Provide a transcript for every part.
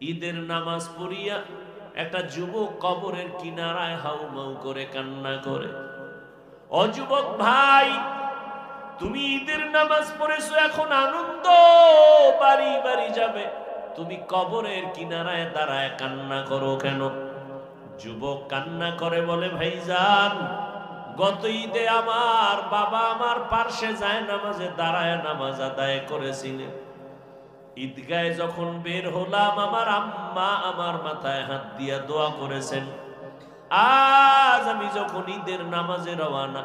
ঈদের নামাজ পড়িয়া একটা যুবক কবরের কিনারায় হাউমাউ করে কান্না করে। ও যুবক ভাই, তুমি ঈদের নামাজ পড়েছো, এখন আনন্দ বাড়ি বাড়ি যাবে, তুমি কবরের কিনারায় দাঁড়ায় কান্না করো কেন? যুবক কান্না করে বলে, ভাইজান, গত ঈদে আমার বাবা আমার পার্শ্বে যায় নামাজে দাঁড়ায় নামাজ আদায় করেছিলেন। ঈদগায় যখন বের হলাম, আমার আম্মা আমার মাথায় হাত দিয়া দোয়া করেছেন। আজ আমি যখন ঈদের নামাজে রওয়ানা,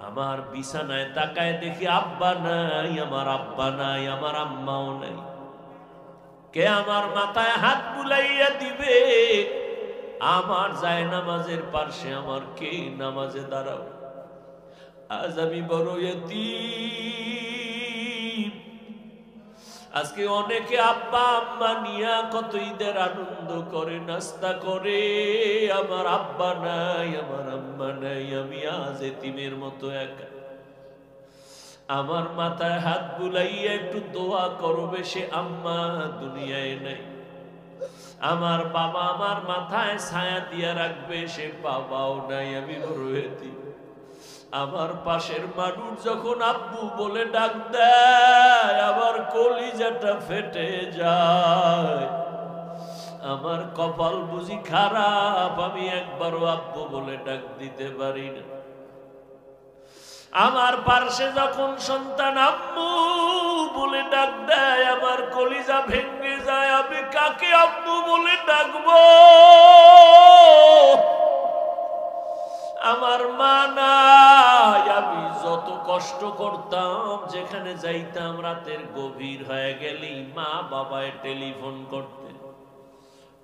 আমার বিছানায় তাকায় দেখি আব্বা নাই, আমার আব্বা নাই, আমার আম্মাও নাই। কে আমার মাথায় হাত বুলাইয়া দিবে? আমার যায় নামাজের পার্শ্বে আমার কে নামাজে দাঁড়াও? আজ আমি বড় ইতিম। আজকে অনেকে আব্বা আম্মা নিয়া কত ঈদের আনন্দ করে, নাস্তা করে, আমার আব্বা নাই, আমার আম্মা নাই, আমি আজ এতিমের মতো একা। আমার মাথায় হাত বুলাইয়া একটু দোয়া করবে, সে আম্মা দুনিয়ায় নাই। আমার বাবা আমার মাথায় ছায়া দিয়া রাখবে, সে বাবাও নাই, আমি বড় এতিম। আমার পাশের মানুষ যখন আব্বু বলে ডাক দেয়, আমার কলিজাটা ফেটে যায়। আমার কপাল বুঝি খারাপ, আমি একবারও আব্বু বলে ডাক দিতে পারি না। আমার পার্শ্বে যখন সন্তান আম্মু বলে ডাক দেয়, আমার কলিজা ভেঙে যায়। আমি কাকে আম্মু বলে ডাকবো? আমার মা নাই। আমি যত কষ্ট করতাম, যেখানে যাইতাম রাতের গভীর হয়ে গেলেই মা বাবায় টেলিফোন করতেন,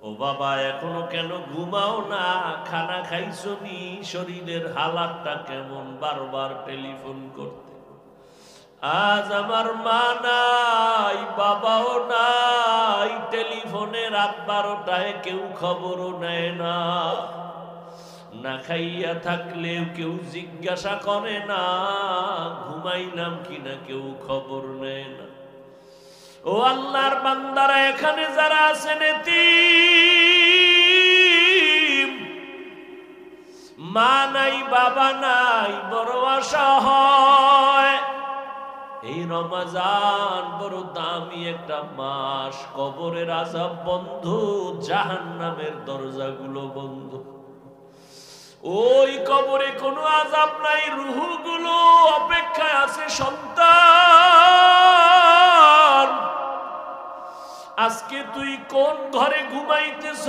ও বাবা এখনো কেন ঘুমাও না, খানা খাইছো নি, শরীরের হালাতটা কেমন, বারবার টেলিফোন করতে। আজ আমার মা নাই, বাবাও নাই, টেলিফোনে রাত 12টায় কেউ খবরও নেয় না। না খাইয়া থাকলেও কেউ জিজ্ঞাসা করে না, ঘুমাইলাম কিনা কেউ খবর নেয় না। ও আল্লাহর বান্দারা, এখানে যারা আছেন এতিম, মা নাই, বাবা নাই, বড় আশা হয়। এই রমজান বড় দামি একটা মাস, কবরের আযাব বন্ধ, জাহান্নামের দরজাগুলো বন্ধ। ওই কবরে কোনো আযাব নাই, রূহগুলো অপেক্ষায় আছে সন্তান। আজকে তুই কোন ঘরে ঘুমাইতেছ?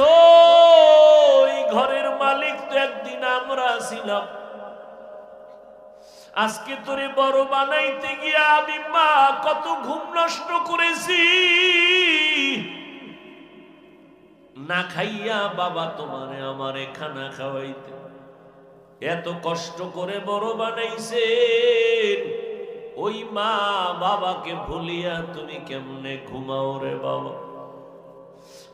ওই ঘরের মালিক তো একদিন আমরা ছিলাম। আজকে তোরে বড় বানাইতে গিয়া আমি মা কত ঘুম নষ্ট করেছি। না খাইয়া বাবা তোমারে আমারে খানা খাওয়াইতে এত কষ্ট করে বড় বানাইছেন, ওই মা বাবাকে ভুলিয়া তুমি কেমনে ঘুমাও রে বাবা?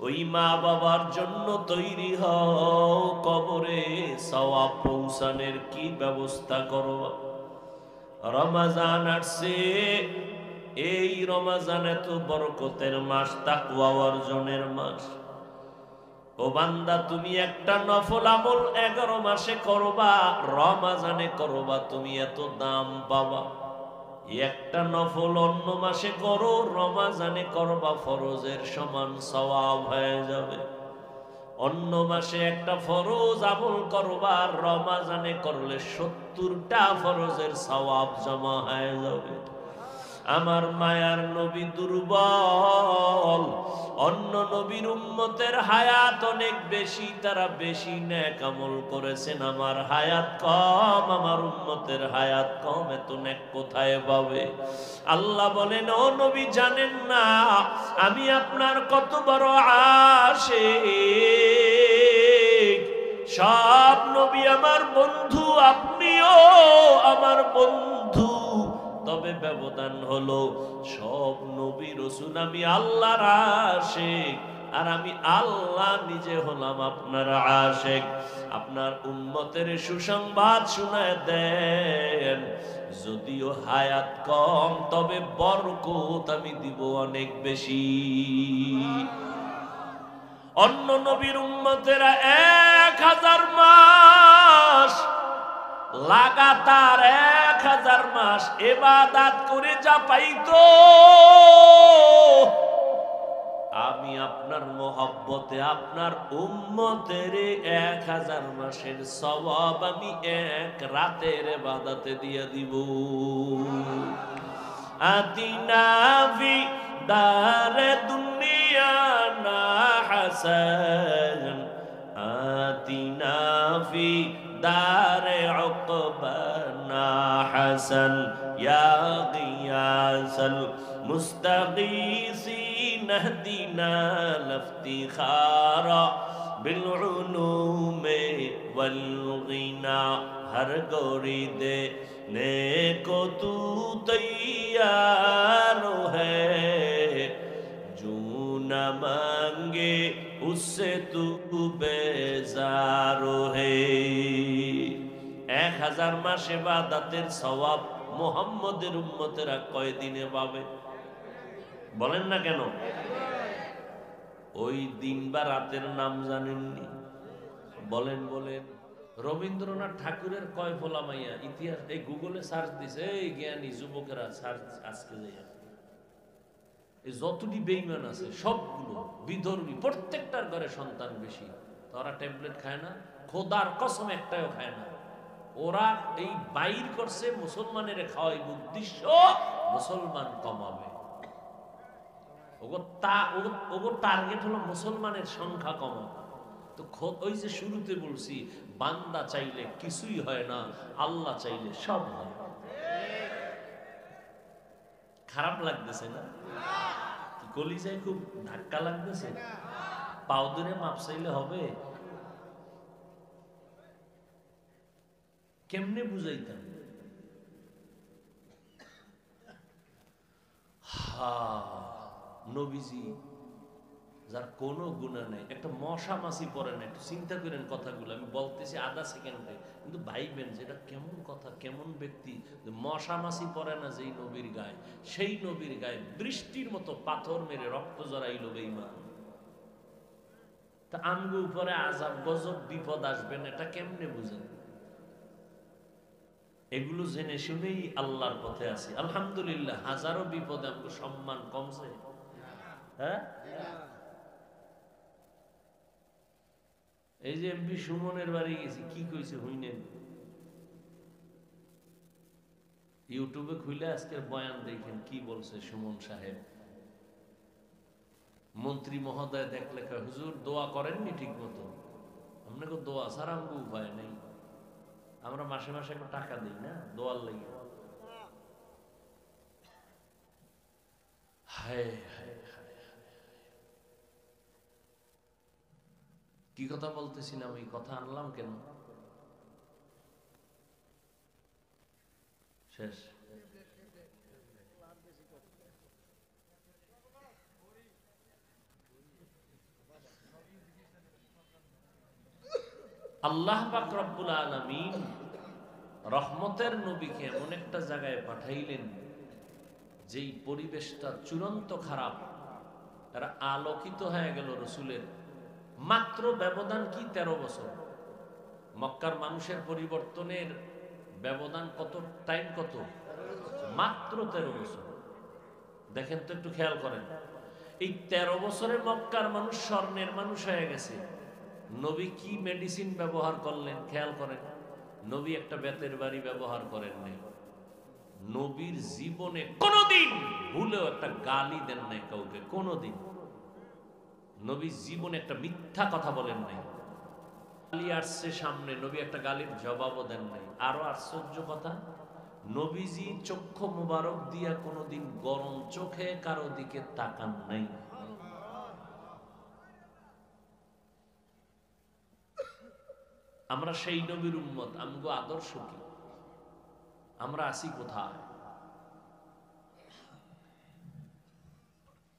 ওই মা বাবার জন্য তৈরি হও, কবরে সওয়াব পৌঁছানোর কি ব্যবস্থা করবা। রমজান আসছে, এই রমজান এত বরকতের মাস, তাকওয়া অর্জনের মাস। ও বান্দা, তুমি একটা নফল আমল 11 মাসে করবা, রমজানে করবা, তুমি এত দাম পাবা। একটা নফল অন্য মাসে করো, রমজানে করবা, ফরজের সমান সওয়াব হয়ে যাবে। অন্য মাসে একটা ফরজ আমল করবা, রমজানে করলে 70টা ফরজের সওয়াব জমা হয়ে যাবে। আমার মায়ার নবী দুর্বল, অন্য নবীর উম্মতের হায়াত অনেক বেশি, তারা বেশি নেক আমল করেছেন। আমার হায়াত কম, আমার উম্মতের হায়াত কম, এত নেক কোথায় পাবে? আল্লাহ বলেন, ও নবী জানেন না আমি আপনার কত বড় আশিক? সব নবী আমার বন্ধু, আপনিও আমার বন্ধু, তবে ব্যবধান হলো সব নবী রাসূল আমি আল্লাহর আশিক, আর আমি আল্লাহ নিজে হলাম আপনার আশিক। আপনার উম্মতের সুসংবাদ শোনায় দেন, যদিও হায়াত কম, তবে বরকত আমি দিব অনেক বেশি। অন্য নবীর উম্মতেরা 1000 মাস লাগাতার 1000 মাস ইবাদত করে যা পাইতো, আমি আপনার মোহাব্বতে আপনার উম্মতের 1000 মাসের সওয়াব আমি এক রাতের ইবাদতে দিয়ে দিব। আতিনা ফি দারে দুনিয়া না হাসান, আতিনা ফি দারে উকবা না হাসান, ইয়া গিয়াসাল মুস্তাগীসিন ইহদিনা লিফতিখারা বিল উলুমি ওয়াল গিনা। हर गोरी देने को तू तैयार है, जो न मांगे उससे तू बेजार है। 1000 মাস ইবাদতের সওয়াব মুহাম্মদের উম্মতেরা কয় দিনে পাবে বলেন না কেন? ওই দিন বা রাতের নাম জানেননি? বলেন বলেন। রবীন্দ্রনাথ ঠাকুরের কয় ফোলা মাইয়া ইতিহাস এই গুগলে সার্চ দিছে, এই জ্ঞানী যুবকেরা সার্চ আজকে যাইয়া এই যতটি বেঈমান আছে সবগুলো বিধর্মী, প্রত্যেকটার ঘরে সন্তান বেশি। তারা ট্যাবলেট খায় না, খোদার কসম একটাও খায় না। ওরা এই বাইর করছে মুসলমানের খাওয়াই উদ্দেশ্য মুসলমান কমাবে। ওগো টার্গেট হলো মুসলমানের সংখ্যা কমাবে। তো ওই যে শুরুতে বলছি, বান্দা চাইলে কিছুই হয় না, আল্লাহ চাইলে সব হয়। খারাপ লাগতেছে না? কি কলিজায় খুব ধাক্কা লাগতেছে? পাও ধরে মাপ চাইলে হবে? কেমনে বুঝাইতাম? নবীজি যার কোনো গুনাহ নেই, একটা মশা মাছি পড়ে না, একটু চিন্তা করেন কথাগুলো আমি বলতেছি আধা সেকেন্ডে, কিন্তু ভাইবেন যে এটা কেমন কথা, কেমন ব্যক্তি। মশা মাছি পড়ে না যেই নবীর গায়ে, সেই নবীর গায়ে বৃষ্টির মতো পাথর মেরে রক্ত জড়াইল বেঈমান। তা আমগো উপরে আযাব গজব বিপদ আসবেন, এটা কেমনে বুঝেন? এগুলো জেনে শুনেই আল্লাহর পথে আছি আলহামদুলিল্লাহ। হাজারো বিপদে আমগো সম্মান কমছে? হ্যাঁ, এই যে এমপি সুমনের বাড়ি গেছি, কি কইছে হইনেন? ইউটিউবে খুলে আজকের বয়ান দেখেন কি বলছে সুমন সাহেব। মন্ত্রী মহোদয় দেখলে হুজুর দোয়া করেননি ঠিক মতো। আপনাকে দোয়া ছাড়া আমাকে উপায় নেই, আমরা মাসে মাসে একটা টাকা দিই না দোয়ার লাগে। হায় হায়, কি কথা বলতেছিলাম? এই কথা আনলাম কেন? শেষ। আল্লাহ পাক রব্বুল আলামিন রহমতের নবীকে এমন একটা জায়গায় পাঠাইলেন যেই পরিবেশটা চূড়ান্ত খারাপ, তারা আলোকিত হয়ে গেল রসুলের। মাত্র ব্যবধান কি 13 বছর। মক্কার মানুষের পরিবর্তনের ব্যবধান কত? টাইম কত? মাত্র 13 বছর। দেখেন তো, একটু খেয়াল করেন। এই 13 বছরে মক্কার মানুষ স্বর্ণের মানুষ হয়ে গেছে। নবী কি মেডিসিন ব্যবহার করলেন খেয়াল করেন। নবী একটা বেতের বাড়ি ব্যবহার করেন নাই। নবীর জীবনে কোনোদিন ভুলেও একটা গালি দেন নাই কাউকে, কোনোদিন। নবী জীবনে একটা মিথ্যা কথা বলেন নাই। গালি আসছে সামনে, নবী একটা গালির জবাবও দেন নাই। আরো আশ্চর্য কথা, নবীজি চক্ষু মুবারক দিয়া কোনোদিন গরম চোখে কারো দিকে তাকান নাই। আমরা সেই নবীর উম্মত, আমগো আদর্শ কি? আমরা আছি কোথায়?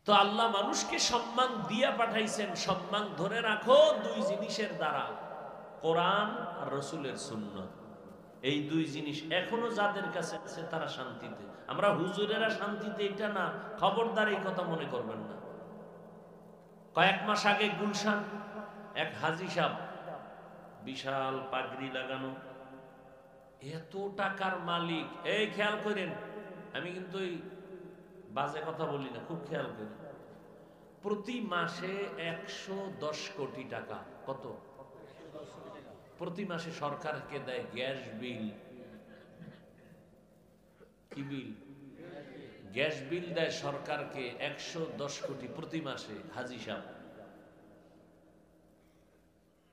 তো আল্লাহ মানুষকে সম্মান দিয়া পাঠাইছেন। সম্মান ধরে রাখো দুই জিনিসের দ্বারা, কোরআন আর রসুলের সুন্নাত। এই দুই জিনিস এখনো যাদের কাছে আছে তারা শান্তিতে। আমরা হুজুরেরা শান্তিতে, এটা না, খবরদার এই কথা মনে করবেন না। কয়েক মাস আগে গুলশান এক হাজি সাহেব, বিশাল পাগড়ি লাগানো, এত টাকার মালিক। এই খেয়াল করেন, আমি কিন্তু এই বাজে কথা বলি না, খুব খেয়াল করি। প্রতি মাসে 110 কোটি টাকা। কত? প্রতি মাসে সরকারকে দেয় গ্যাস বিল। কি বিল? গ্যাস বিল দেয় সরকারকে 110 কোটি প্রতি মাসে। হাজি সাহেব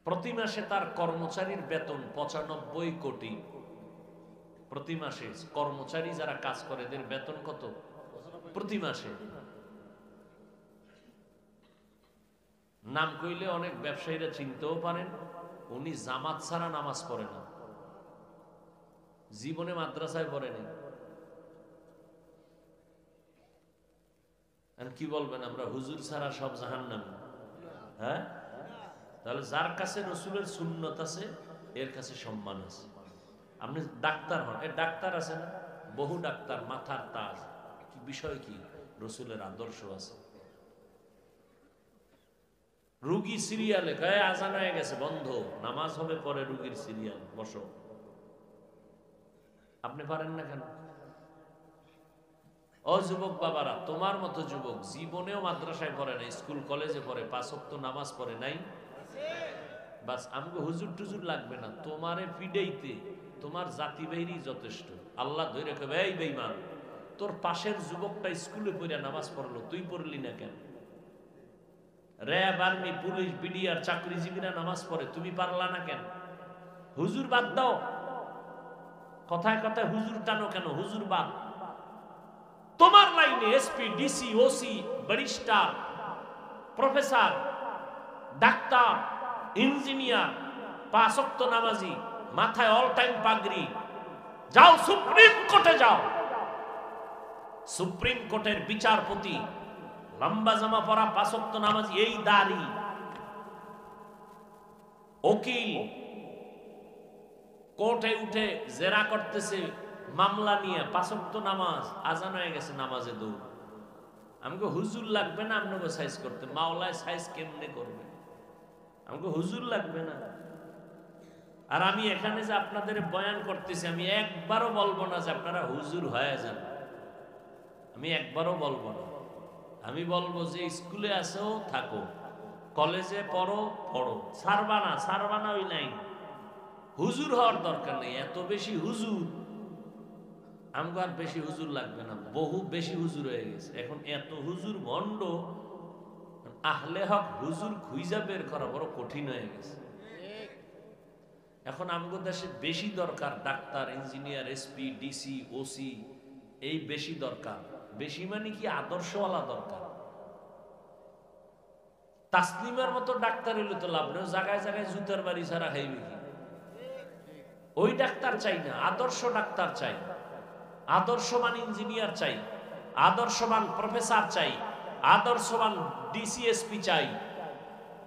প্রতি মাসে তার কর্মচারীর বেতন 95 কোটি প্রতি মাসে। কর্মচারী যারা কাজ করে এদের বেতন কত প্রতি মাসে? নাম কইলে অনেক ব্যবসায়ীরা চিনতেও পারেন। উনি জামাত ছাড়া নামাজ পড়ে না, জীবনে মাদ্রাসায় পড়েনি। কি বলবেন, আমরা হুজুর ছাড়া সব জাহান্নামী? হ্যাঁ, তাহলে যার কাছে রসুলের সুন্নত আছে এর কাছে সম্মান আছে। আপনি ডাক্তার হন, এর ডাক্তার আছে না, বহু ডাক্তার, মাথার তাজ, কি বিষয় কি? রসুলের আদর্শ আছে। রুগী সিরিয়ালে গায়ে আজান হয়ে গেছে, বন্ধ, নামাজ হবে পরে, রুগীর সিরিয়াল, বসো। আপনি পারেন না কেন? ও যুবক বাবারা, তোমার মতো যুবক জীবনেও মাদ্রাসায় পড়ে নাই, স্কুল কলেজে পড়ে, 5 ওয়াক্ত নামাজ পড়ে নাই, বাস আমাকে হুজুর টুজুর লাগবে না, তোমারে পিডাইতে তোমার জাতি বেরি যথেষ্ট। আল্লাহ ধরে রাখবে, এই বেঈমান, তোর পাশের যুবকটা স্কুলে পড়ে নামাজ পড়লো, তুই পড়লি না কেন? র্যাব, আর্মি, পুলিশ, বিডিআর চাকরিজীবীরা নামাজ পড়ে, তুমি পারলা না কেন? হুজুর বাদ দাও, কথায় কথায় হুজুর টানো কেন? হুজুর বাদ। তোমার লাইনে SP, DC, OC, barrister, professor, doctor, engineer, 5 ওয়াক্ত নামাজি, মাথায় অল টাইম পাগড়ি, যাও সুপ্রিম কোর্টে যাও, সুপ্রিম কোর্টের বিচারপতি, লম্বা জামা পরা, 5 ওয়াক্ত নামাজি, এই দাড়ি, উকিল, কোর্টে উঠে জেরা করতেছে মামলা নিয়ে, 5 ওয়াক্ত নামাজ, আজান হয়ে গেছে, নামাজে দৌড়। আমাকে হুজুর লাগবে না আপনাকে সাইজ করতে, মাওলায় সাইজ কেমনে করবে? আমাকে হুজুর লাগবে না। আর আমি এখানে যে আপনাদের বয়ান করতেছি, আমি একবারও বলবো না যে আপনারা হুজুর হয়ে যান, আমি একবারও বলবো না। আমি বলবো যে স্কুলে আসো থাকো, কলেজে পড়ো পড়ো, ছাড়বা না ওই লাইন। হুজুর হওয়ার দরকার নেই, এত বেশি হুজুর, আমাকে আর বেশি হুজুর লাগবে না, বহু বেশি হুজুর হয়ে গেছে এখন। এত হুজুর ভণ্ড, আহলে হক হুজুর খুঁজা বের করা বড় কঠিন হয়ে গেছে। এখন আমাদের দেশে বেশি দরকার doctor, engineer, SP, DC, OC, এই বেশি দরকার। বেশি মানে কি, আদর্শওয়ালা দরকার। তাসলিমার মতো ডাক্তার হইলে তো লাভ নেই, জায়গায় জায়গায় জুতার বাড়ি ছাড়া খাইবে কি? ওই ডাক্তার চাই না, আদর্শ ডাক্তার চাই, আদর্শবান ইঞ্জিনিয়ার চাই, আদর্শবান প্রফেসর চাই, আদর্শবান ডিসিএসপি চাই,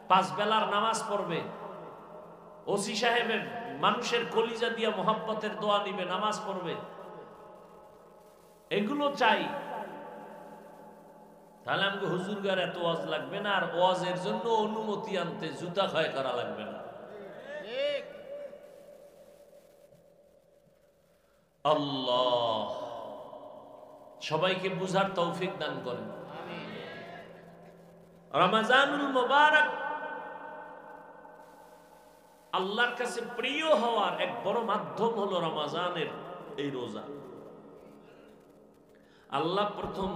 5 বেলার নামাজ পড়বে, ওসি সাহেবের মানুষের কলিজা দিয়া মোহাব্বতের দোয়া নিবে, নামাজ পড়বে, এগুলো চাই। তাহলে আমাকে হুজুরগার এত ওয়াজ লাগবে না, আর ওয়াজের জন্য অনুমতি আনতে জুতা ক্ষয় করা লাগবে না। আল্লাহ সবাইকে বুঝার তৌফিক দান করেন। রমজানুল মুবারক আল্লাহর কাছে প্রিয় হওয়ার এক বড় মাধ্যম হলো রমজানের এই রোজা। আল্লাহ প্রথম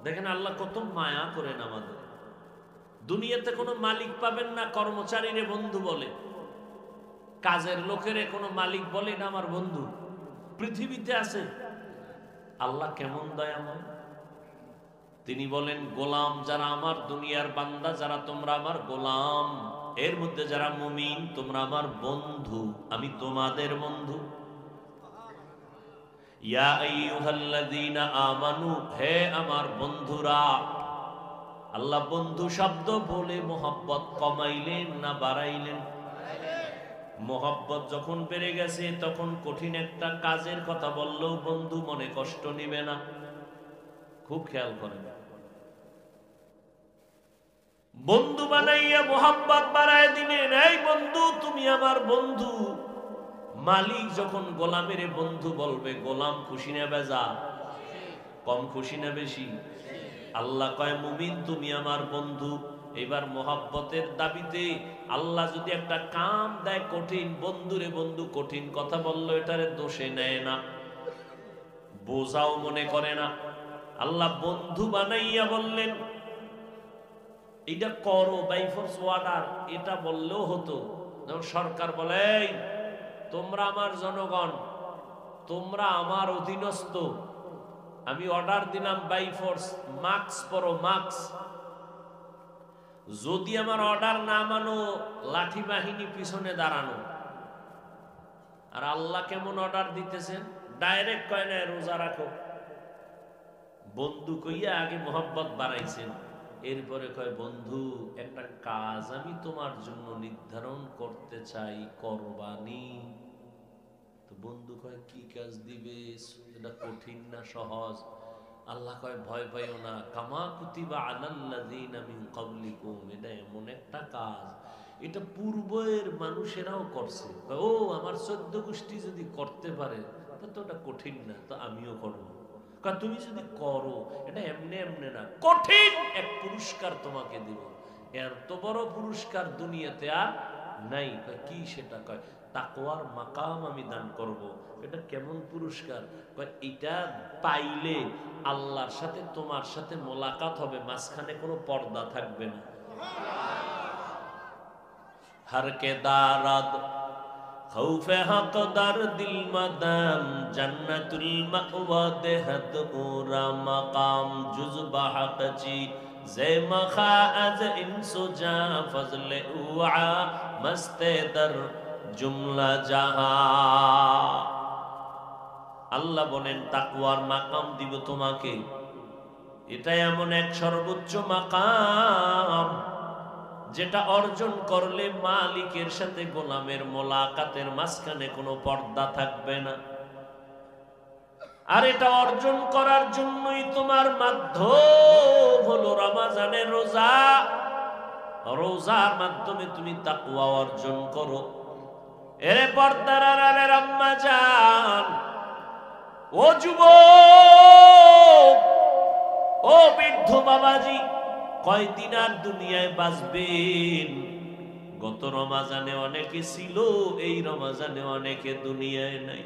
দেখেন, আল্লাহ কত মায়া করেন আমাদের। দুনিয়াতে কোনো মালিক পাবেন না কর্মচারীরে বন্ধু বলে, কাজের লোকেরে কোনো মালিক বলে না আমার বন্ধু। পৃথিবীতে আছে আল্লাহ কেমন দয়াময়। তিনি বলেন, গোলাম যারা আমার, দুনিয়ার বান্দা যারা তোমরা আমার গোলাম, এর মধ্যে যারা মুমিন তোমরা আমার বন্ধু, আমি তোমাদের বন্ধু। ইয়া আইয়ুহাল্লাযীনা আমানু, হে আমার বন্ধুরা। আল্লাহ বন্ধু শব্দ বলে মোহাব্বত কমাইলেন না বাড়াইলেন? মোহাব্বত যখন বেড়ে গেছে তখন কঠিন একটা কাজের কথা বললেও বন্ধু মনে কষ্ট নিবে না। খুব খেয়াল করেন, বন্ধু বানাইয়া মোহাব্বত বাড়ায় দিলেন। এই বন্ধু, তুমি আমার বন্ধু। মালিক যখন গোলামের বন্ধু বলবে, গোলাম খুশি না বেজা? কম খুশি না বেশি? আল্লাহ কয়, মুমিন তুমি আমার বন্ধু। এবার মোহাব্বতের দাবিতে আল্লাহ যদি একটা কাম দেয় কঠিন, বন্ধুরে বন্ধু কঠিন কথা বললো, এটারে দোষে নেয় না, বোঝাও মনে করে না। আল্লাহ বন্ধু বানাইয়া বললেন এটা করো, বাই ফোর্স অর্ডার, এটা বললেও হতো। যেমন সরকার বলে, তোমরা আমার জনগণ, তোমরা আমার অধীনস্থ, আমি অর্ডার দিলাম বাই ফোর্স, মাস্ক পরো, মাস্ক। যদি আমার অর্ডার না মানো, লাঠি বাহিনী পিছনে দাঁড়ানো। আর আল্লাহ কেমন অর্ডার দিতেছেন? ডাইরেক্ট কয় না রোজা রাখো, বন্ধু কইয়া আগে মোহাব্বত বাড়াইছেন, এরপরে কয় বন্ধু একটা কাজ আমি তোমার জন্য নির্ধারণ করতে চাই, করবানি? তো বন্ধু কয় কি কাজ দিবে? এটা কঠিন না সহজ? আল্লাহ কয় ভয় পাইও না, কামা কুতিবা আলাল্লাযিনা মিন ক্বাবলিকুম, এটা এমন একটা কাজ, এটা পূর্বের মানুষেরাও করছে। ও আমার 14 গোষ্ঠী যদি করতে পারে তো এটা কঠিন না, তো আমিও করব। তুমি যদি করো, এটা এমনি এমনি না, কঠিন এক পুরস্কার তোমাকে দিব, এর তো বড় পুরস্কার দুনিয়াতে আর নাই। কি সেটা? কয় তাকওয়ার মাকাম আমি দান করব। এটা কেমন পুরস্কার? কয় এটা পাইলে আল্লাহর সাথে তোমার সাথে মোলাকাত হবে, মাঝখানে কোনো পর্দা থাকবে না। हर के दारद खौफे हक दर दिल मदम जन्नतुल मअवा देहत पूरा मकाम जुज बहक जी जे मखा अज इंसु जा फजले उआ मस्ते दर जुमला जहां। আল্লাহ বলেন তাকওয়ার মাকাম দিব তোমাকে, এটা এমন এক সর্বোচ্চ মাকাম যেটা অর্জন করলে মালিকের সাথে গোলামের মোলাকাতের মাঝখানে কোনো পর্দা থাকবে না। আর এটা অর্জন করার জন্যই তোমার মাধ্যম হলো রমজানের রোজা। রোজার মাধ্যমে তুমি তাকওয়া অর্জন করো। এরে পর্দার আড়ালের আম্মা জান, ও যুবক, ও বৃদ্ধ বাবাজি, কয়দিন আর দুনিয়ায় বাঁচবেন? গত রমজানে অনেকে ছিল, এই রমজানে অনেকে দুনিয়ায় নাই।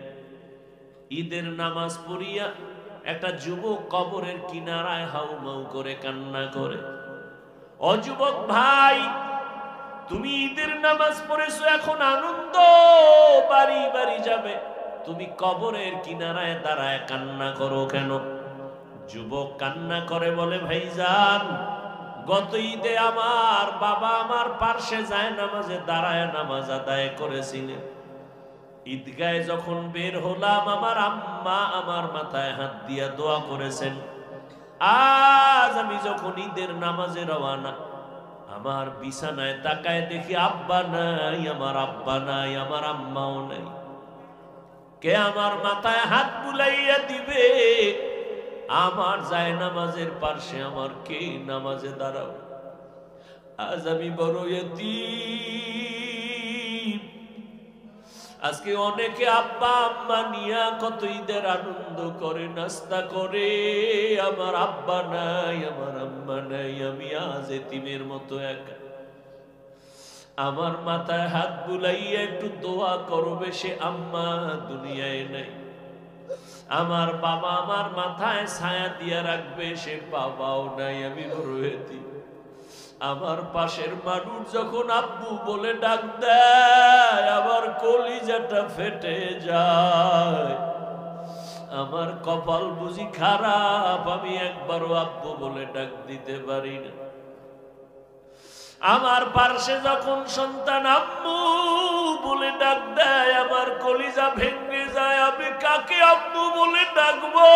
ঈদের নামাজ পড়িয়া একটা যুবক কবরের কিনারায় হাউমাউ করে কান্না করে। ও যুবক ভাই, তুমি ঈদের নামাজ পড়েছো, এখন আনন্দ বাড়ি বাড়ি যাবে, তুমি কবরের কিনারায় দাঁড়ায় কান্না করো কেন? যুবক কান্না করে বলে, ভাইজান, গত ঈদে আমার বাবা আমার পার্শ্বে যায় নামাজে দাঁড়ায় নামাজ আদায় করেছিলেন। ঈদগায় যখন বের হলাম, আমার আম্মা আমার মাথায় হাত দিয়া দোয়া করেছেন। আজ আমি যখন ঈদের নামাজে রওয়ানা, আমার বিছানায় তাকায় দেখি আব্বা নাই, আমার আব্বা নাই, আমার আম্মাও নাই। কে আমার মাথায় হাত বুলাইয়া দিবে? আমার যায় নামাজের পাশে আমার কে নামাজে দাঁড়াও? আজ আমি বড় ইতিম। আজকে অনেকে আব্বা আম্মা নিয়া কত ঈদের আনন্দ করে, নাস্তা করে, আমার আব্বা নাই, আমার আম্মা নাই, আমি আজ এতিমের মতো একা। আমার মাথায় হাত বুলাইয়া একটু দোয়া করবে, সে আম্মা দুনিয়ায় নাই। আমার বাবা আমার মাথায় ছায়া দিয়া রাখবে, সে বাবাও নাই, আমি বড় এতিম। আমার পাশের মানুষ যখন আব্বু বলে ডাক দেয়, আমার কলিজাটা ফেটে যায়। আমার কপাল বুঝি খারাপ, আমি একবারও আব্বু বলে ডাক দিতে পারি না। আমার পাশে যখন সন্তান আম্মু বলে ডাক দেয়, আমার কলিজা ভেঙে যায়। আমি কাকে আম্মু বলে ডাকবো?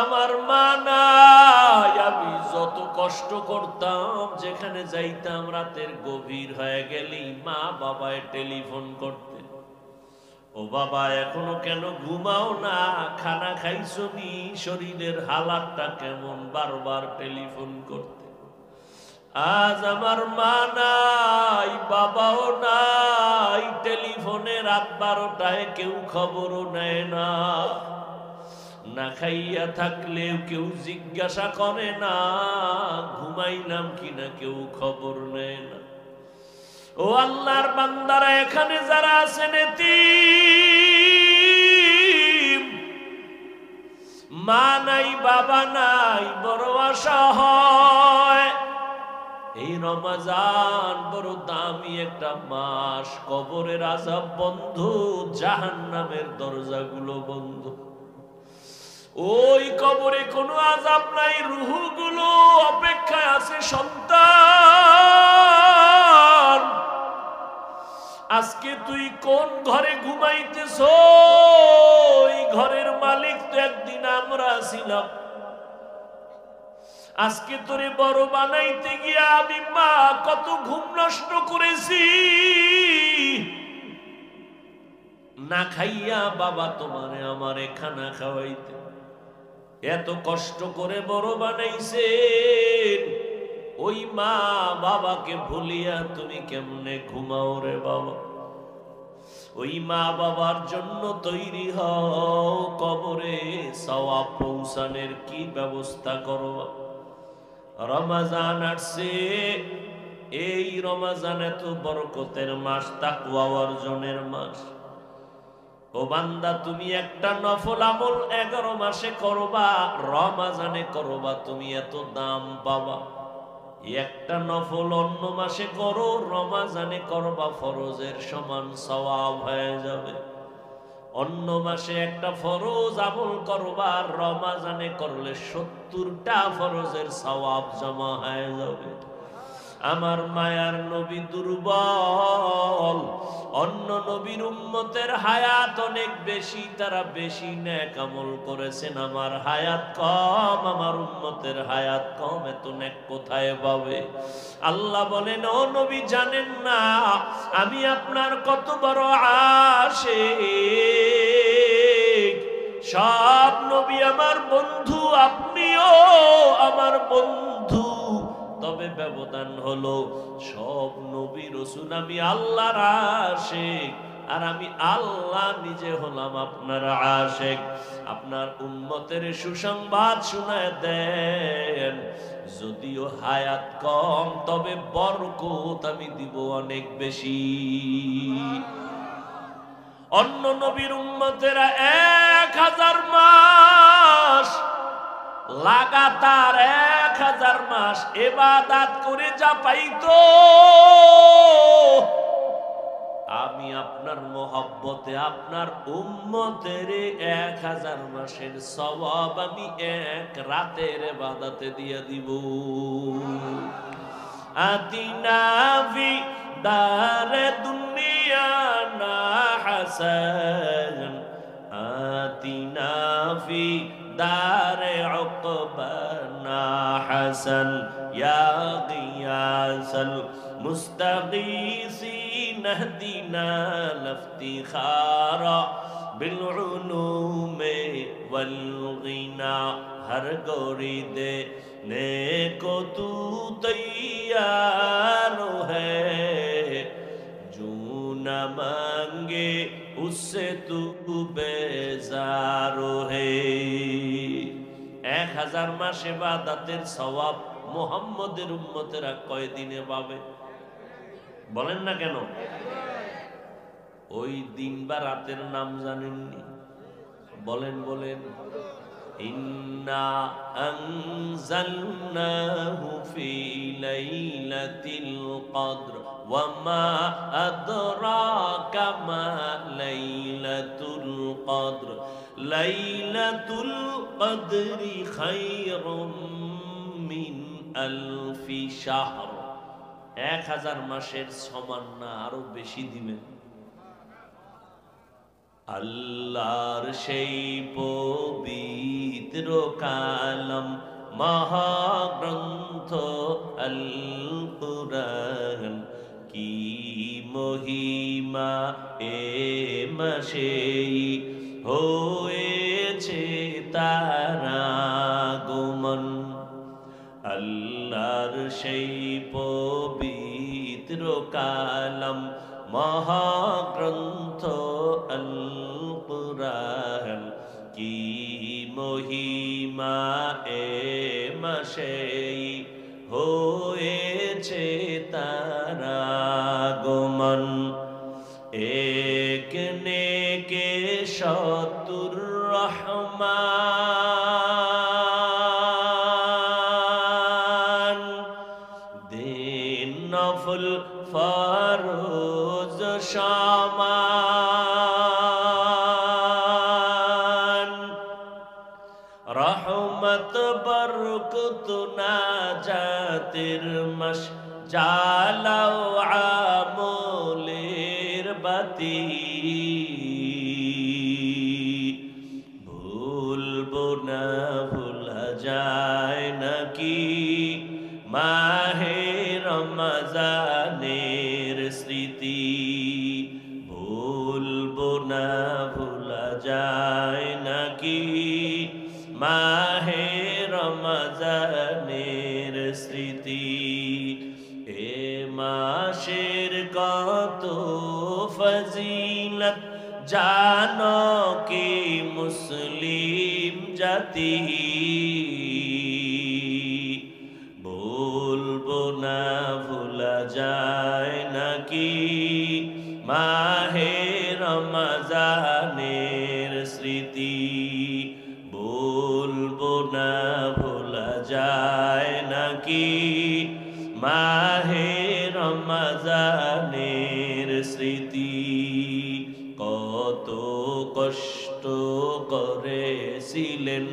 আমার মা নাই। আমি যত কষ্ট করতাম, যেখানে যাইতাম রাতের গভীর হয়ে গেলেই মা বাবায় টেলিফোন করতেন, ও বাবা এখনো কেন ঘুমাও না? খানা খাইছো নি? শরীরের হালাতটা কেমন? বারবার টেলিফোন করতে। আজ আমার মা নাই, বাবাও নাই, টেলিফোনে রাত 12টায় কেউ খবরও নেয় না। না খাইয়া থাকলেও কেউ জিজ্ঞাসা করে না, ঘুমাইলাম কিনা কেউ খবর নেয় না। ও আল্লাহর বান্দারা, এখানে যারা আছেন এতিম, মা নাই, বাবা নাই, বড় আশা হয়। এই রমজান বড় দামি একটা মাস। কবরের আযাব বন্ধ, জাহান্নামের দরজাগুলো বন্ধ। ওই কবরে কোনো আযাব নাই, রূহগুলো অপেক্ষায় আছে সন্তান। আজকে তুই কোন ঘরে ঘুমাইতেছ? ওই ঘরের মালিক তো একদিন আমরা ছিলাম। আজকে তোরে বড় বানাইতে গিয়া আমি মা কত ঘুম নষ্ট করেছি। না খাইয়া বাবা তোমারে আমারে খানা খাওয়াইতে এত কষ্ট করে বড় বানাইছেন। ওই মা বাবাকে ভুলিয়া তুমি কেমনে ঘুমাও রে বাবা? ওই মা বাবার জন্য তৈরি হও, কবরে সওয়াব পৌঁছানোর কি ব্যবস্থা করবা। রমজান আসছে, এই রমজান এত বরকতের মাস, তাকওয়া অর্জনের মাস। ও বান্দা, তুমি একটা নফল আমল 11 মাসে করবা, রমজানে করবা, তুমি এত দাম পাবা। একটা নফল অন্য মাসে করো, রমজানে করবা, ফরজের সমান সওয়াব হয়ে যাবে। অন্য মাসে একটা ফরজ আমল করবা, রমজানে করলে 70টা ফরজের সওয়াব জমা হয়ে যাবে। আমার মায়ার নবী দুর্বল, অন্য নবীর উম্মতের হায়াত অনেক বেশি, তারা বেশি নেক আমল করেছেন। আমার হায়াত কম, আমার উম্মতের হায়াত কম, এত নেক কোথায় পাবে? আল্লাহ বলেন, ও নবী জানেন না আমি আপনার কত বড় আশিক? সব নবী আমার বন্ধু, আপনিও আমার বন্ধু। তবে ব্যবধান হলো, সব নবী রাসূল আমি আল্লাহর আশিক, আর আমি আল্লাহ নিজে হলাম আপনার আশিক। আপনার উম্মতের সুসংবাদ শোনায় দেন, যদিও হায়াত কম, তবে বরকত আমি দিব অনেক বেশি। অন্য নবীর উম্মতেরা 1000 মাস লাগাতার 1000 মাস ইবাদত করে যা পাইতো, আমি আপনার মোহব্বতে আপনার উম্মতের 1000 মাসের সওয়াব আমি এক রাতের ইবাদতে দিয়ে দিব। আতিনা ফি দারে দুনিয়া না হাসান, আতিনা ফি দারে উকবানা হাসান, ইয়া গিয়াসাল মুস্তাগীসিন ইহদিনা লিফতিখারা বিল উলুমে ওয়াল গিনা। हर गोरी देने को तू तैयार है, जो न मांगे उससे तू बेजार है। 1000 মাস ইবাদতের সওয়াব মুহাম্মদের উম্মতেরা কয় দিনে পাবে? বলেন না কেন? ওই দিন বা রাতের নাম জানেননি? বলেন বলেন। ইন্না আনজালনাহু ফি লাইলাতিল কদর ওয়া মা আদরাকা মা লাইলাতুল কদর, লাইলাতুল কদরি খায়রুম মিন আলফি শাহর। 1000 মাসের সমান না, আরো বেশি দিবেন। আল্লাহর সেই পবিত্র কালাম মহাগ্রন্থ আল কুরআন, কি মহিমা মহিমা এ মাসেই হয়েছে তারা আগমন। আল্লাহর সেই পবিত্র কালাম মহাগ্রন্থ আল কুরআন কি মহিমা এ মাসেই হয়েছে তার আগমন। এক নেকে শতুর রহমান দিন নফল ফরজ সমান। রহমত বরকত নাজাতের মাস জালাও আমলের বাতি। ভুলবো না ভুলা যায় নাকি মাহে রমজানের স্মৃতি। ভুলবো না ভুলা যায় নাকি মাহে রমজানের স্মৃতি। এ মাসের কত ফজিলত জানো কি মুসলিম জাতি। বলবো না ভুলা যায় নাকি মাহে রমজানের স্মৃতি। বলবো না ভোলা যায় নাকি মাহে রমজানের স্মৃতি। কত কষ্ট করেছিলেন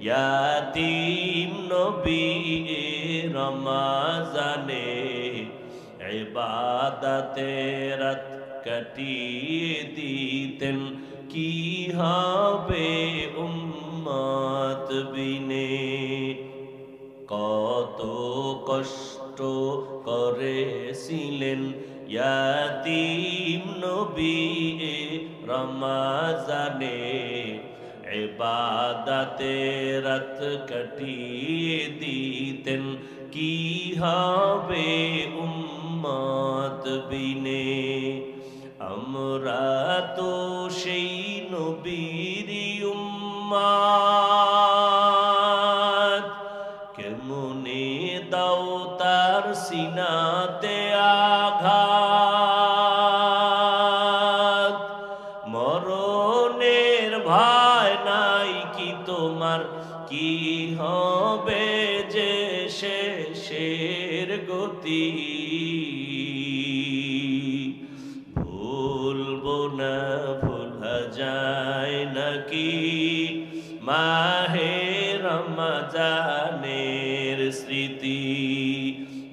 ইয়াতীম নবী রমজানে। ইবাদতে রাত কাটিয়ে দিতেন কি হবে উম্মত বিনে। কত কষ্ট করেছিলেন ইয়াতীম নবী রমজানে। ইবাদতে রাত কাটিয়ে দিতেন কি হবে উম্মত বিনে। আমরা তো সেই নবীর উম্মত কেমনে দাও তার সিনাতে আঘাত। মরণের ভয় নাই কি তোমার কি হবে যে শেষের গতি। ভুলবো না ভোলা যায় নাকি মাহে রমজানের স্মৃতি।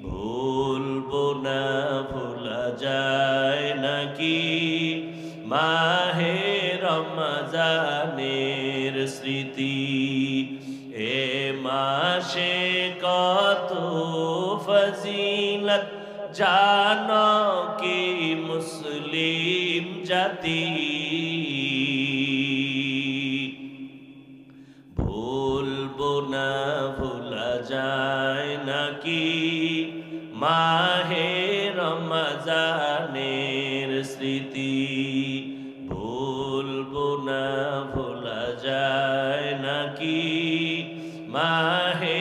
ভুলবো না ভোলা যায় নাকি মাহে রমজানের স্মৃতি। এ মাসে কত ফজিলত জানো কি মুসলিম জাতি। ভুলবো না ভোলা যায় নাকি মাহে রমজানের স্মৃতি। ভুলবো না ভোলা যায় নাকি মাহে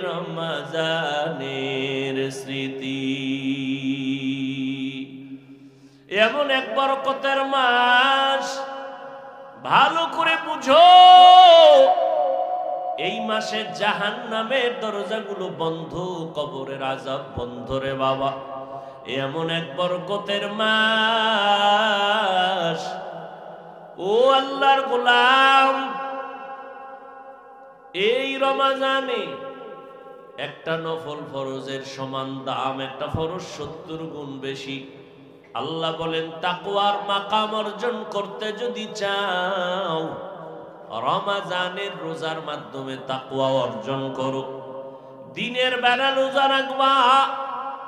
রমজানের স্মৃতি। এমন এক বরকতের মাস, ভালো করে বুঝো। এই মাসে জাহান্নামের দরজাগুলো বন্ধ, কবরের আযাব বন্ধ রে বাবা। এমন এক বরকতের মাস। ও আল্লাহর গোলাম, এই রমজানে একটা নফল ফরজের সমান দাম, একটা ফরজ 70 গুণ বেশি। আল্লাহ বলেন তাকওয়ার মাকাম অর্জন করতে যদি চাও রমজানের রোজার মাধ্যমে তাকওয়া অর্জন করো। দিনের বেলা রোজা রাখবা,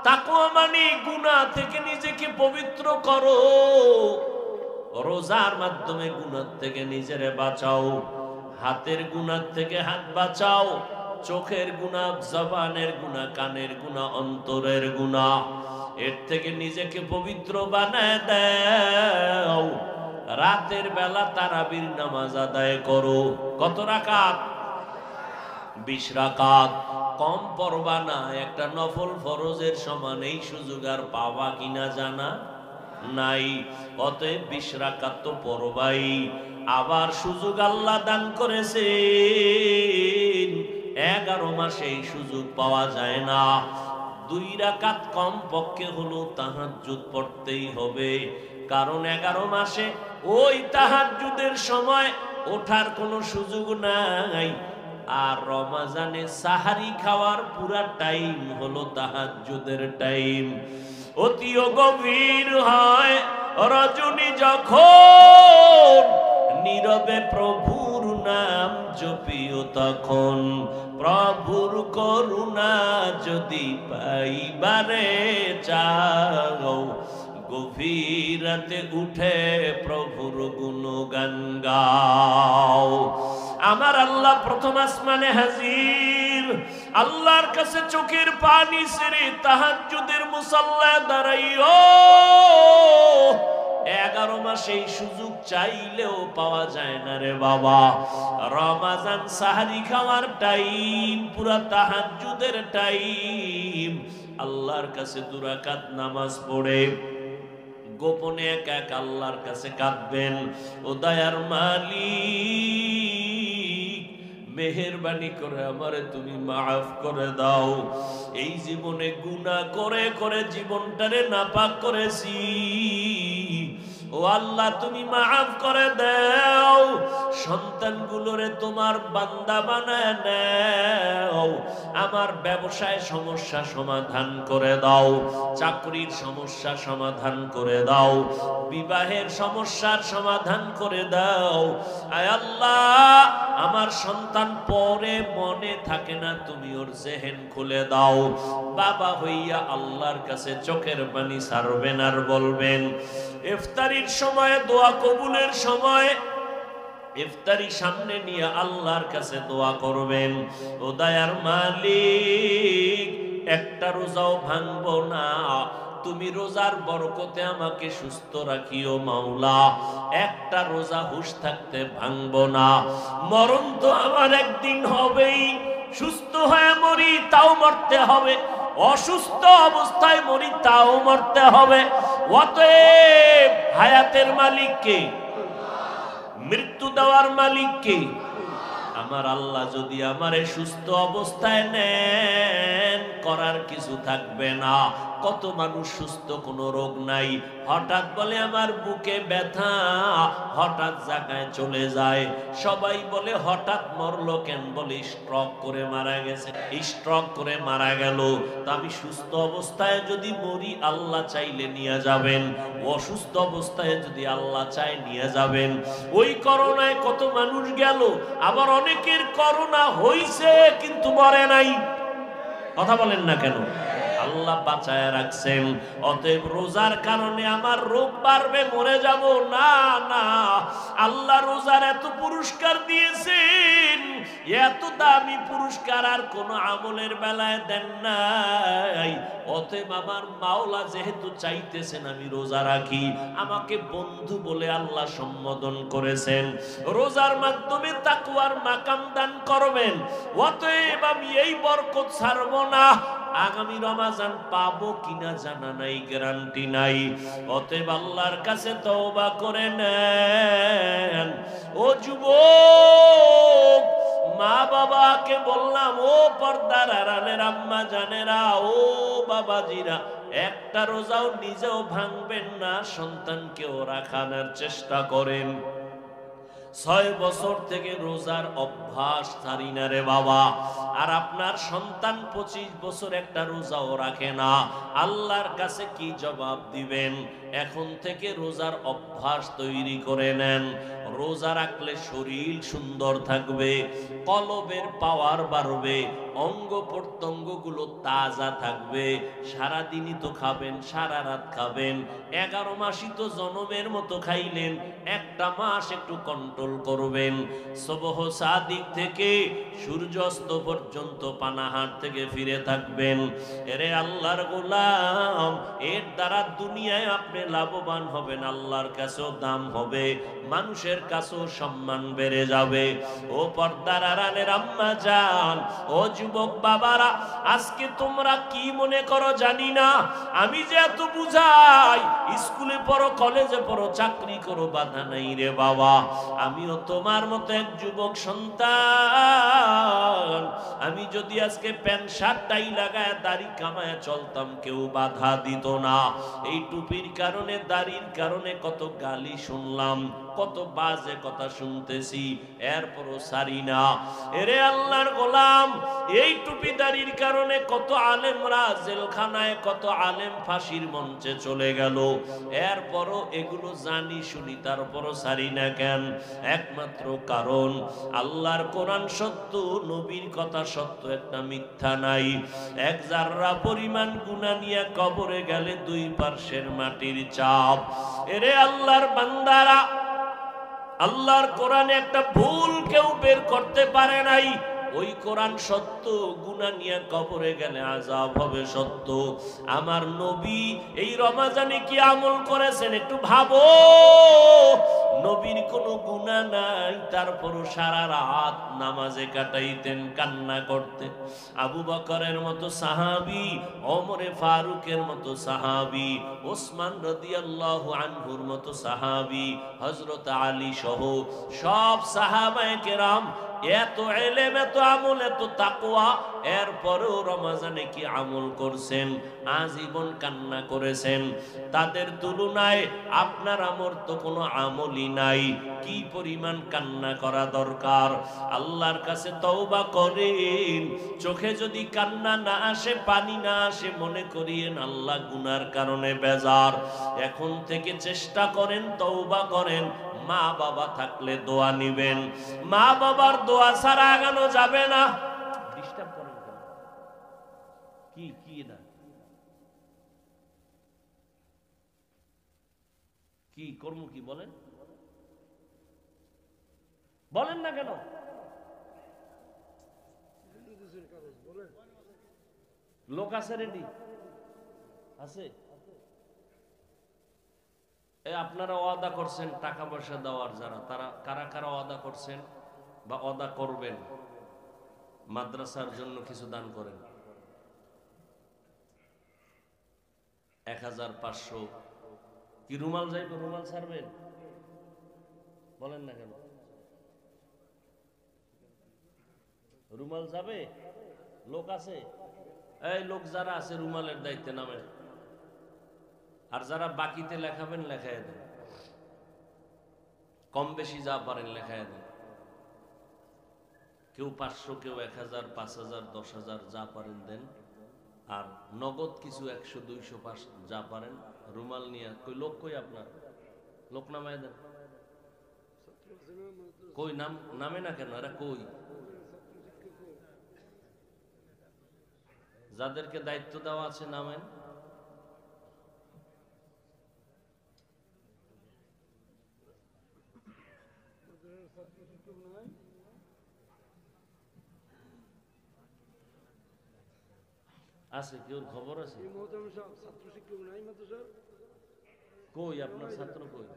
তাকওয়া মানে গুনাহ থেকে নিজেকে পবিত্র করো, রোজার মাধ্যমে গুনাহ থেকে নিজেরে বাঁচাও, হাতের গুনাহ থেকে হাত বাঁচাও, চোখের গুনাহ, জবানের গুনাহ, কানের গুনাহ, অন্তরের গুনাহ, এর থেকে নিজেকে পবিত্র বানায় দাও। রাতের বেলা তারাবির নামাজ আদায় করো। কত রাকাত? 20 রাকাত। কম পড়বা না, একটা নফল ফরজের সমান এই সুযোগ আর পাবা কিনা জানা নাই। অতএব 20 রাকাত তো পড়বাই। আবার সুযোগ আল্লাহ দান করেছেন, 11 মাসে এই সুযোগ পাওয়া যায় না। 2 রাকাত কম পক্ষে হলো তাহাজ্জুদ পড়তেই হবে, কারণ 11 মাসে ওই তাহাজ্জুদের সময় ওঠার কোনো সুযোগ নাই। আর রমজানে সাহারি খাওয়ার পুরা টাইম হলো তাহাজ্জুদের টাইম। অতিও গভীর হয় রজনী যখন, নীরবে প্রভুর নাম জপিও তখন। প্রভুর করুণা যদি পাইবারে চাও, গভীর রাতে উঠে প্রভুর গুণগান গাও। আমার আল্লাহ প্রথম আসমানে হাজির, আল্লাহর কাছে চোখের পানি ছেড়ে তাহাজ্জুদের মুসাল্লায় দাঁড়াইও। 11 মাসে এই সুযোগ চাইলেও পাওয়া যায় না রে বাবা। রমজান সাহারি খাওয়ার টাইম, পুরা তাহাজ্জুদের টাইম। আল্লাহর কাছে 2 রাকাত নামাজ পড়ে গোপনে এক এক আল্লাহর কাছে কাঁদবেন, ও দয়ার মালিক, মেহেরবানি করে আমারে তুমি মাফ করে দাও। এই জীবনে গুনাহ করে করে জীবনটারে নাপাক করেছি, ও আল্লাহ তুমি মাফ করে দাও। সন্তানগুলোরে তোমার বান্দা বানায় নাও। আমার ব্যবসায় সমস্যা সমাধান করে দাও, চাকরির সমস্যা সমাধান করে দাও, বিবাহের সমস্যার সমাধান করে দাও। আয় আল্লাহ, আমার সন্তান পরে মনে থাকে না, তুমি ওর জেহেন খুলে দাও। বাবা হইয়া আল্লাহর কাছে চোখের পানি ছাড়বেন আর বলবেন, ইফতারির সময়, দোয়া কবুলের সময়, ইফতারি সামনে নিয়ে আল্লাহর কাছে দোয়া করবেন, ও দয়ার মালিক, একটা রোজাও ভাঙবো না। তুমি রোজার বরকতে আমাকে সুস্থ রাখিও মাওলা। একটা রোজা হুঁশ থাকতে ভাঙবো না। মরণ তো আমার একদিন হবেই। সুস্থ হয়ে মরি তাও মরতে হবে, অসুস্থ অবস্থায় মরি তাও মরতে হবে। অতএব হায়াতের মালিক কে? মৃত্যু দেওয়ার মালিক কে? আমার আল্লাহ যদি আমারে সুস্থ অবস্থায় নেন, করার কিছু থাকবে না। কত মানুষ সুস্থ, কোনো রোগ নাই, হঠাৎ বলে আমার বুকে ব্যথা, হঠাৎ জায়গায় চলে যায়। সবাই বলে হঠাৎ মরলো কেন? বলে স্ট্রোক করে মারা গেছে। স্ট্রোক করে মারা গেল। তা আমি সুস্থ অবস্থায় যদি মরি, আল্লাহ চাইলে নিয়ে যাবেন। অসুস্থ অবস্থায় যদি আল্লাহ চায় নিয়ে যাবেন। ওই করোনায় কত মানুষ গেল, আবার অনেকের করোনা হইছে কিন্তু মরে নাই। কথা বলেন না কেন? আল্লাহ বাঁচায় রাখছেন। অতএব রোজার কারণে আমার রোগ বাড়বে, মরে যাব না, না। আল্লাহ রোজার এত পুরস্কার দিয়েছেন, এত দামি পুরস্কার আর কোন আমলের বেলায় দেন নাই। অতএব আমার মাওলা যেহেতু চাইতেছেন আমি রোজা রাখি, আমাকে বন্ধু বলে আল্লাহ সম্বোধন করেছেন। রোজার মাধ্যমে তাকওয়ার মাকাম দান করবেন। অতএব আমি এই বরকত ছাড়ব না। আগামী রমজান পাবো কিনা জানা নাই, গ্যারান্টি নাই। অতএব আল্লাহর কাছে তওবা করে নেন। ও যুবক, মা বাবাকে বললাম, ও পর্দার আড়ালের আম্মা জানেরা, ও বাবাজিরা, একটা রোজাও নিজেও ভাঙবেন না, সন্তানকেও রাখানোর চেষ্টা করেন। 6 বছর থেকে রোজার অভ্যাস ছাড়ি না রে বাবা। আর আপনার সন্তান 25 বছর একটা রোজাও রাখে না, আল্লাহর কাছে কি জবাব দিবেন? এখন থেকে রোজার অভ্যাস তৈরি করে নেন। রোজা রাখলে শরীর সুন্দর থাকবে, কলবের পাওয়ার বাড়বে, অঙ্গ প্রত্যঙ্গগুলো তাজা থাকবে। সারাদিনই তো খাবেন, সারা রাত খাবেন, 11 মাসই তো জনমের মতো খাইলেন, একটা মাস একটু কন্ট্রোল করবেন। সুবহ সাদিক থেকে সূর্যাস্ত পর্যন্ত পানাহার থেকে ফিরে থাকবেন। এরে আল্লাহর গোলাম, এর দ্বারা দুনিয়ায় আপনি লাভবান হবেন, আল্লাহর কাছেও দাম হবে, মানুষের কাছেও সম্মান বেড়ে যাবে। ও পর্দার আড়ালের আম্মা জান, ও যুবক বাবারা, আজকে তোমরা কি মনে করো জানি না, আমি যে এত বুঝাই, স্কুলে পড়ো, কলেজে পড়ো, চাকরি করো, বাধা নাই রে বাবা। আমিও তোমার মতো এক যুবক সন্তান। আমি যদি আজকে প্যান্ট শার্ট টাই লাগায় দাড়ি কামায় চলতাম, কেউ বাধা দিত না। এই টুপির কারণে, দাড়ির কারণে কত গালি শুনলাম, কত বাজে কথা শুনতেছি, এরপরও সারি না। এরে আল্লাহর গোলাম, এই টুপি দাড়ির কারণে কত আলেমরা জেলখানায়, কত আলেম ফাঁসির মঞ্চে চলে গেল, এরপরও এগুলো জানি শুনি, তারপরও সারি না কেন? একমাত্র কারণ আল্লাহর কোরআন সত্য, নবীর কথা সত্য, একটা মিথ্যা নাই। এক জাররা পরিমাণ গুনাহ নিয়ে কবরে গেলে 2 পার্শ্বের মাটির চাপ। এরে আল্লাহর বান্দারা, আল্লাহর কোরআনে একটা ভুল কেউ বের করতে পারে নাই। ওই কোরআন সত্য, গুনাহ নিয়ে কবরে গেলে আযাব হবে সত্য। আমার নবী এই রমজানে কি আমল করেছেন একটু ভাবো। নবীর কোনো গুনাহ নাই, তারপরও সারা রাত নামাজে কাটাইতেন, কান্না করতেন। আবু বকরের মতো সাহাবী, ওমরে ফারুকের মতো সাহাবী, ওসমান রাদিয়াল্লাহু আনহুর মতো সাহাবী, হযরত আলী সহ সব সাহাবায়ে কেরাম এত ইলম, এত আমল, এত তাকওয়া, এরপরেও রমজানে কি আমল করছেন? আজীবন কান্না করেছেন। তাদের তুলনায় আপনার আমার তো কোনো আমলই নাই। কি পরিমাণ কান্না করা দরকার! আল্লাহর কাছে তওবা করেন। চোখে যদি কান্না না আসে, পানি না আসে, মনে করিয়েন আল্লাহ গুনার কারণে বেজার। এখন থেকে চেষ্টা করেন, তওবা করেন। মা বাবা থাকলে দোয়া নিবেন, মা বাবার দোয়া ছাড়া আগানো যাবে না। ডিস্টার্ব করেন কেন? কি কি না কি কর্ম, কি বলেন, বলেন না কেন? লোক আছে রেডি আছে? আপনারা ওয়াদা করছেন টাকা পয়সা দেওয়ার, যারা তারা কারা কারা ওয়াদা করছেন বা ওয়াদা করবেন মাদ্রাসার জন্য কিছু দান করেন? 1500 কি রুমাল যাইবে? রুমাল ছাড়বেন? বলেন না কেন? রুমাল যাবে? লোক আছে? এই লোক যারা আছে রুমালের দায়িত্বে নামেন, আর যারা বাকিতে লেখাবেন লেখায় দেন, কম বেশি যা পারেন লেখায় দেন। কেউ 500, কেউ 1000, 5000, 10,000 যা পারেন দেন। আর নগদ কিছু 100, 200, 500 যা পারেন। রুমাল নিয়ে কই লোক, কই আপনার লোক নামায় দেন। কই নামে না কেন? এরা কই? যাদেরকে দায়িত্ব দেওয়া আছে নামেন। আছে কেউ খবর আছে? কই আপনার ছাত্র কই?